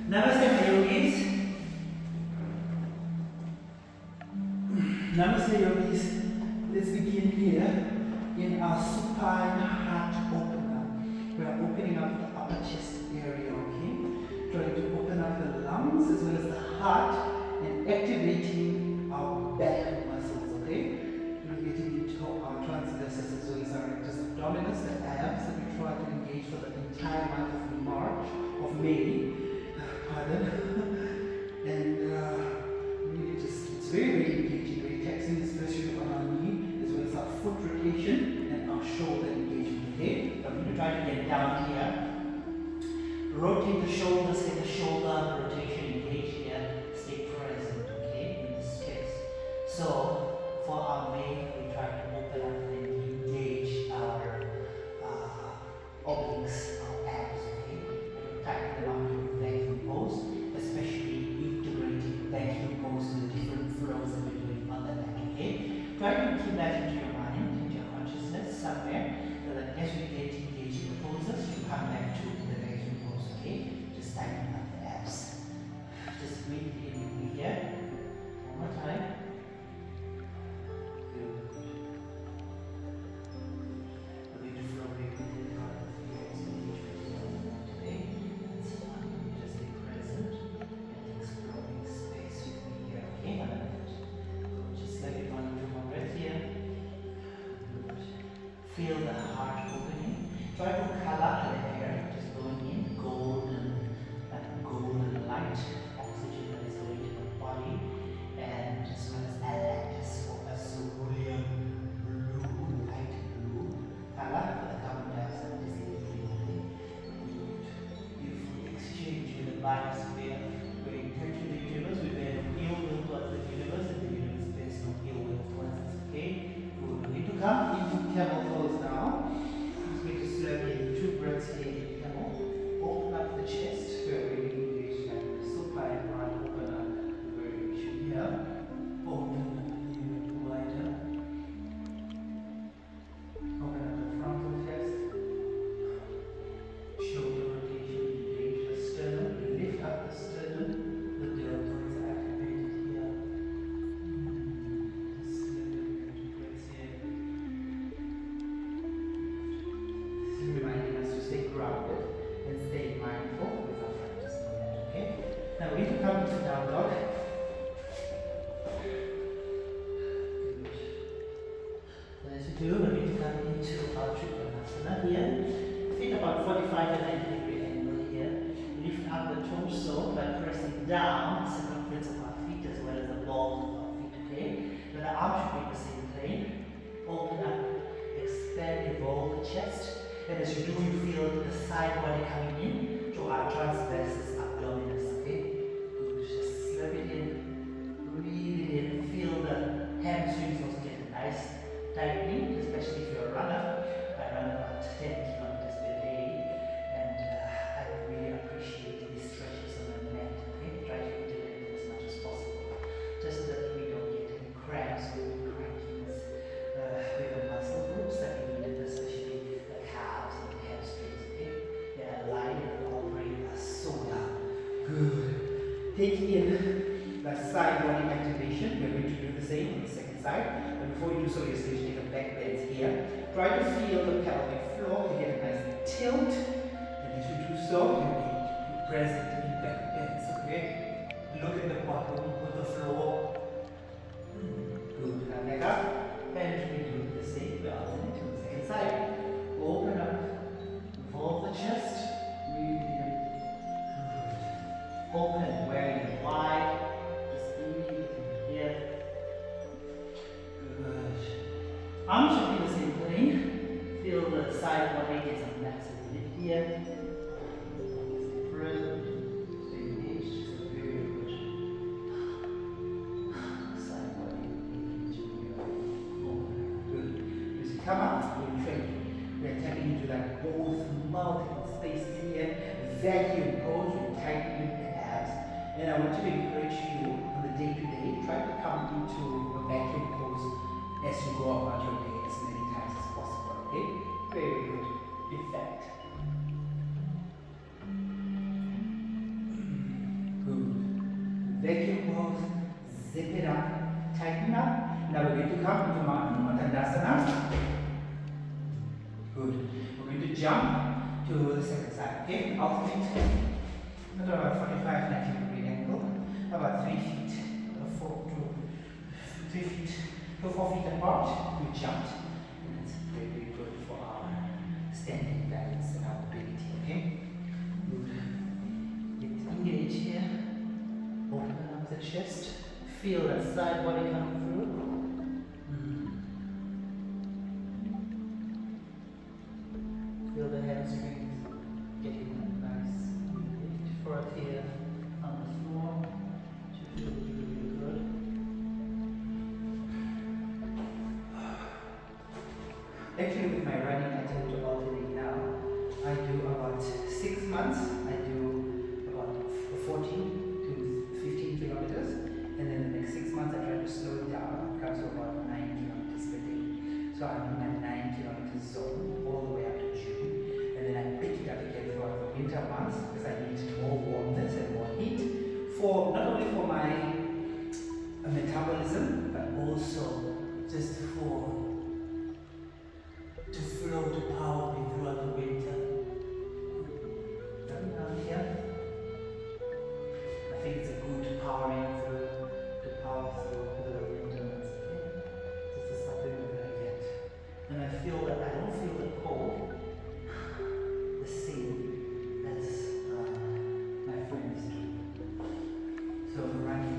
Namaste, my yogis. Namaste, yogis. Let's begin here in our supine heart opener. We are opening up the upper chest area, okay? Trying to open up the lungs as well as the heart and activating our back muscles, okay? We're getting into our transversus as well as our rectus abdominis, the abs that we try to engage for the entire month of March, of May. Pardon. And really just, it's very, very engaging, very taxing, especially on our knee, as well as our foot rotation and our shoulder engagement, okay? I'm going to try to get down here. Rotate the shoulders, get the shoulder rotation engaged here. Stay present, okay, in this space. So, for our main, we try to open up and engage our obliques, our abs, okay? And tighten them up in vacuum pose, especially integrating vacuum pose to the different flows that we're doing on the back, okay? Try to keep that into your mind, into your consciousness somewhere, so that as we get engaged in the poses, you come back to the vacuum pose, okay? Just tighten up the abs. Just breathe in with me here. One more time. Feel the heart opening. Try to color the hair, just going in golden, like golden light, oxygen that is going to the body, and as well as atlantis for a cerulean blue, light blue color for the carbon dioxide is breathing. Beautiful exchange with the biosphere. We're in touch with the universe, we bear no ill will towards the universe, and the universe bears no ill will towards us, okay? Good. We need to come into camel pose now. Just going to slowly 2 breaths here in camel. Open up the chest where we engage like the supine heart opener variation here. Open a little bit wider. Open up the frontal chest. Shoulder rotation, engage the sternum. Lift up the sternum. The deltoids are activated here. Reminding us to stay grounded and stay mindful with our practice on that, okay? Now we need to come into down dog. So as you do, we need to come into our Trikonasana here. Feet about 45 to 90 degree angle here. Lift up the torso by pressing down the circumference of our feet as well as the balls of our feet, okay? Then the arms should be in the same plane. Open up, expand, evolve the chest. And as you do, you feel the side body coming in to our transversus abdominis, okay? Good. Just slip it in, breathe it in, feel the hamstrings also get a nice tightening, especially if you're a runner. I run about 10 kilometers per day, and I really appreciate these stretches on the mat, okay? Try to integrate them as much as possible, just so that we don't get any cramps or any crankings with the muscle groups that we need, especially calves and hamstrings, okay? They are aligned and operating as soda. Good. Take in the side body activation. We're going to do the same on the second side. But before you do so, you're going to take a back bends here. Try to feel the pelvic floor to get a nice tilt. And as you do so, you'll be present in back bends, okay? Look at the bottom of the floor. Good. Now neck up. And we do the same. We alternate to the second side. Open up, involve the chest, breathe in, good. Open, wearing it wide, just breathe in here, good. Arms should be in the same plane, feel the side body gets a massive lift here, stay present, stay engaged, just a very good side body engagement here, open, good. As you come up, you're training. We're tapping into that both multiple space here, vacuum pose, we're tightening the abs. And I want to encourage you on the day-to-day, try to come into a vacuum pose as you go about your day as many times as possible, okay? Very good effect. zip it up, tighten up. Now we're going to come into Uttanasana. Good. We're going to jump to the second side. Okay, alternate. At about 45, 90 degree angle. About 3 feet, 3 feet to 4 feet apart. We jumped. And that's very, very good for our standing balance and our ability. Okay. Good. Let's engage here. Open up the chest. Feel that side body coming through. Feel the hamstrings getting nice for us here on the floor. Should feel really good. Actually, with my running, I tend to alternate now. I do about 6 months. I do about 14 to 15 kilometers, and then the next 6 months I try to slow it down. It comes to about 9 kilometers per day. So I'm in that 9 kilometer zone all the way up to June, and then I pick it up again for the winter months because I need more warmness and more heat for not only for my metabolism but also just for to flow, to power me throughout the winter. Coming down here. I think it's a good powering through, to power through the winter months. Okay? This is something that I get. And I feel that I don't feel the cold the same as my friends do. So running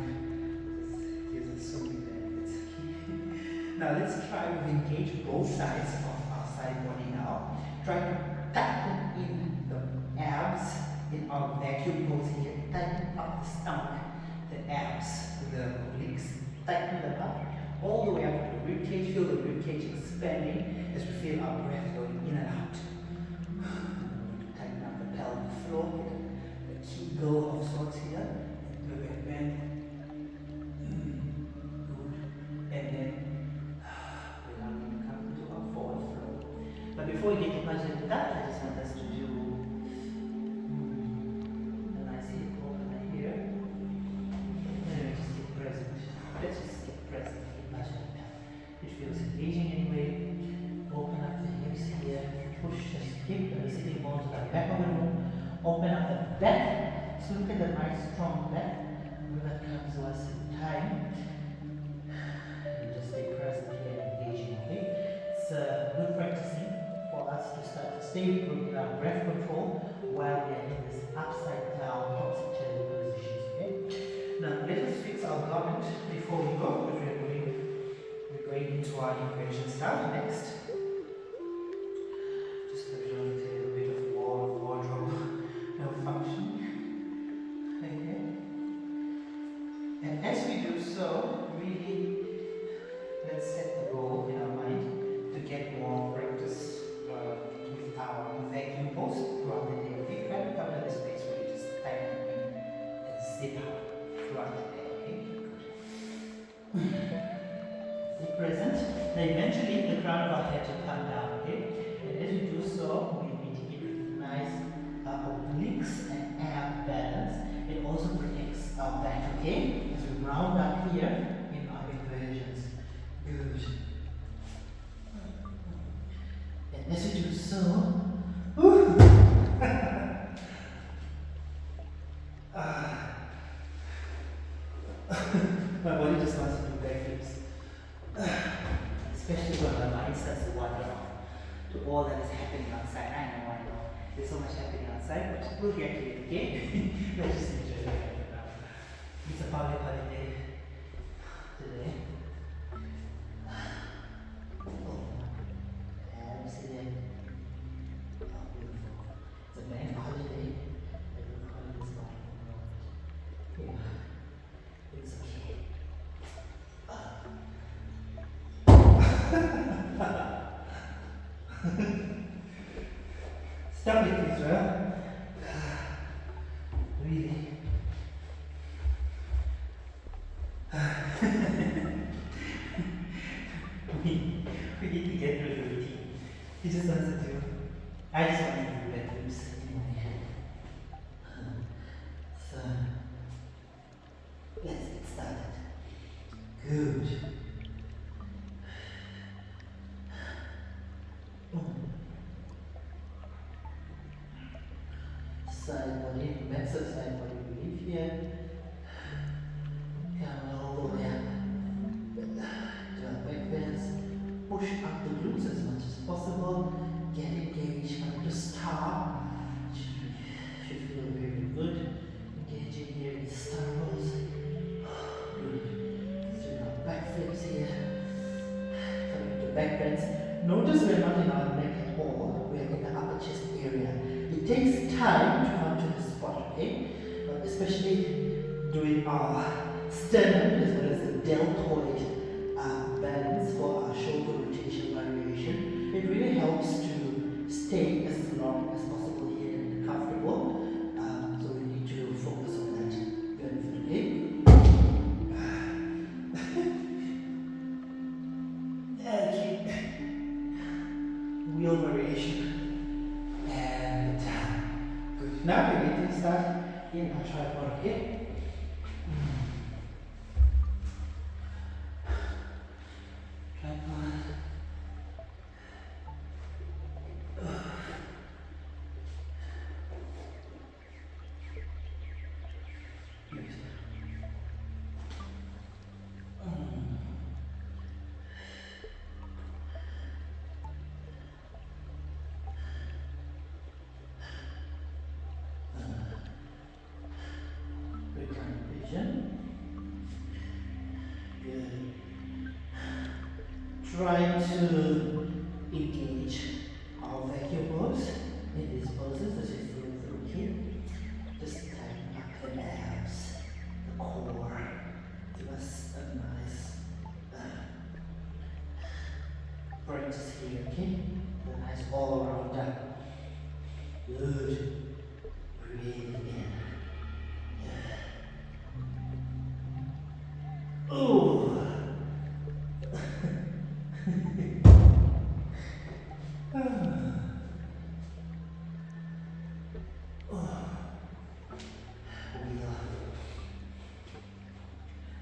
gives us so many benefits. Now let's try to engage both sides of our side body now. Try to tighten in the abs in our vacuum pose here. Tighten up the stomach, the abs, the obliques. Tighten them up all the way up to the rib cage. Feel the rib cage expanding as we feel our breath going in and out. Tighten up the pelvic floor. Get a key goal of sorts here. Look at bend. Good. And then we're now going to come into our forward flow. But before we get too much into that, I just want us to do a nice hip opener here. And just get present. Let's just get present. It feels engaging anyway. Open up the hips here. Push the hip and the sitting bones to the back of the room. Open up the back. So look at the nice strong back. When that comes to us in time. And just stay present here, engaging. Okay? It's good practicing for us to start to stay with our breath control while we are in this upside down topsy-turvy positions. Okay? Now let us fix our garment before we go, because we're going into our inversion style next. Just a little bit of wardrobe malfunction. Okay. And as we do so, really let's set the goal in our mind to get more practice with our vacuum pose throughout the day. Okay, try to cover the space where you just tighten in and zip up throughout the day. Okay, good. Stay present. Now eventually the crown of our head will come down. Okay, and as we do so, we mitigate with nice obliques and ab balance. It also protects our back. Okay, as we round up here in our inversions. Good. And as we do so, my body just wants to do backflips. Especially when my mind starts to wander off to all that is happening outside. I know. There's so much happening outside, but we'll get to it, okay? Let's just enjoy it right now. It's a public holiday today. It's a bank holiday. Every holiday is not in the world. Yeah, it's okay. Stop it, Israel. Really. Side body, massive side body relief here. Come all the way up. To our back bends. Push up the glutes as much as possible. Get engaged from the start. Should feel very good. Engaging here in the star pose. Good. Doing our back flips here. Coming to back bends. Notice we're not in our neck at all. We're in the upper chest area. It takes time to come to this spot, okay? But especially doing our sternum as well as the deltoid balance for our shoulder rotation variation. It really helps to stay as long as possible here and comfortable. So we need to focus on that benefit, okay? Okay. Wheel variation. And good. Now we're going to start in our tripod, okay? Tripod. Good. Vision. Good. Try to engage our vacuum pose in these poses as we flow through here. Just tighten up the abs, the core. Give us a nice practice here, okay? A nice all around that. Good. Breathe in. Oh.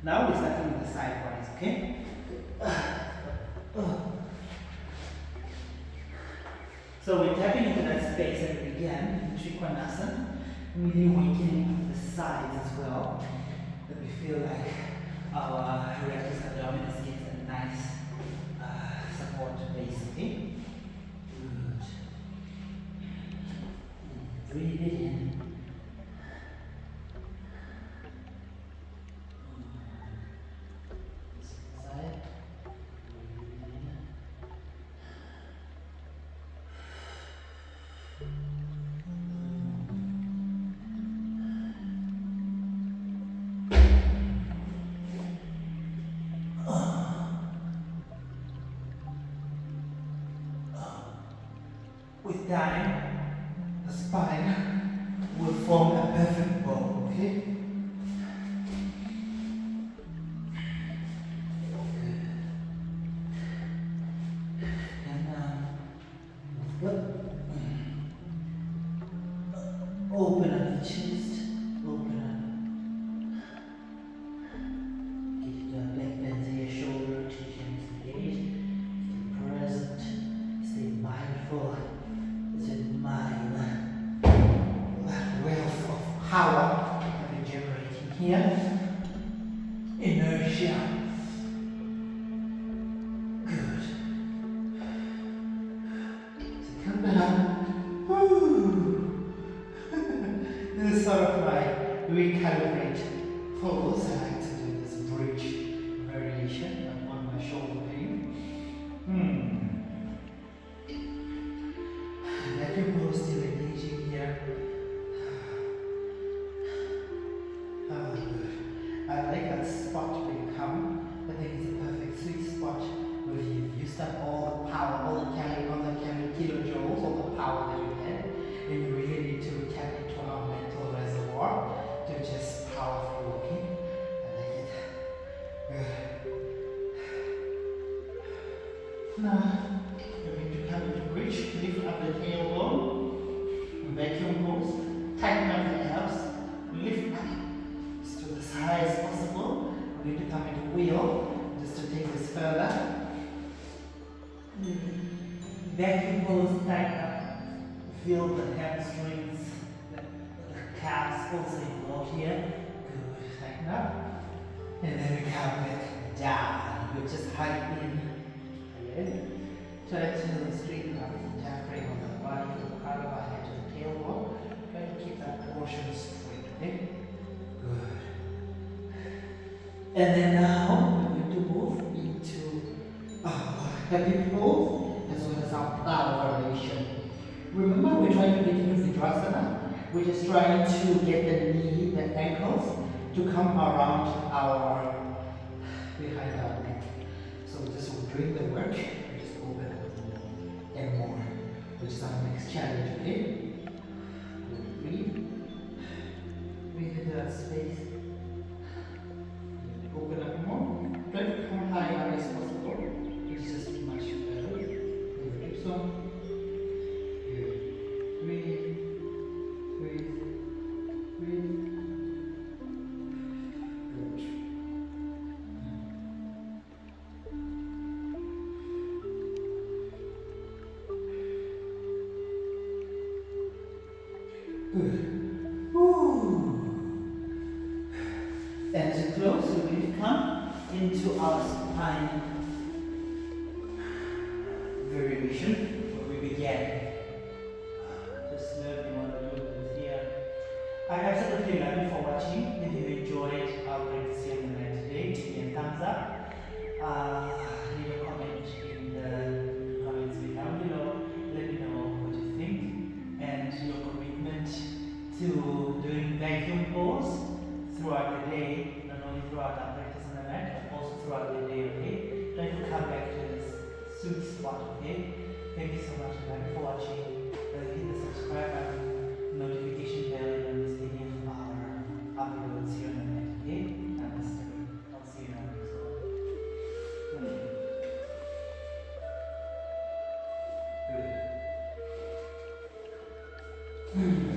Now we're starting with the side bodies, okay? So we're tapping into that space that we began in Trikonasana, really weakening the sides as well. That we feel like our rectus abdominis gets a nice support base, okay? Good. Breathe it in. Side. Breathe in. With time, the spine will form a perfect bow, okay? Good. And good. Open up the chest, open up. Get your back bends here, shoulder rotations engaged. Stay present, stay mindful. Mind, that wealth of power that we're generating here. Inertia. Good. So come down. Woo. This is sort of my recalibrate pose. I like to do this bridge variation on my shoulder pain. Vacuum pose still engaging here. Good. I like that spot where you come. I think it's a perfect sweet spot where you've used up all the power, all the kilojoules, all the power that you had, and you really need to tap into our mental reservoir to just power through, okay? I like it. Good. Now, you're going to come into bridge, lift up the tailbone, vacuum pose, tighten up the abs, lift up just to the side as possible. We're going to come into wheel, just to take this further. Vacuum pose, tighten up, feel the hamstrings, also involved here. Good, tighten up. And then we come back down. We just hike in. Again. Try to straighten up the diaphragm on the body from the crown of our head to the tailbone. Try to keep that portion straight, okay? Good. And then now we're going to move into happy pose as well as our plow variation. Remember, we're trying to get into Vidrasana. We're just trying to get the knee, the ankles to come around our behind our neck. So just we're doing the work, we just open up and more, which is our next challenge, okay? Breathe. Breathe into that space. Open up more. Try to come high as possible. It's just much better. Keep so. Good. Breathe. Breathe. Breathe. Good. Good. Woo. And to close, we will come into our spine variation where we began. Just learn what you want to do with here. I absolutely love you for watching. If you enjoyed our practice here on the night today, give me a thumbs up. Leave a comment in the comments down below. Let me know what you think and your commitment to doing vacuum pulls throughout the day, not only throughout our practice on the mat, but also throughout the day, okay? Try to come back to this sweet spot, okay? Thank you so much for watching. Hit the subscribe button, notification bell, and understand any of our uploads here on the mat, okay? Namaste. I'll see you in our next one. Good.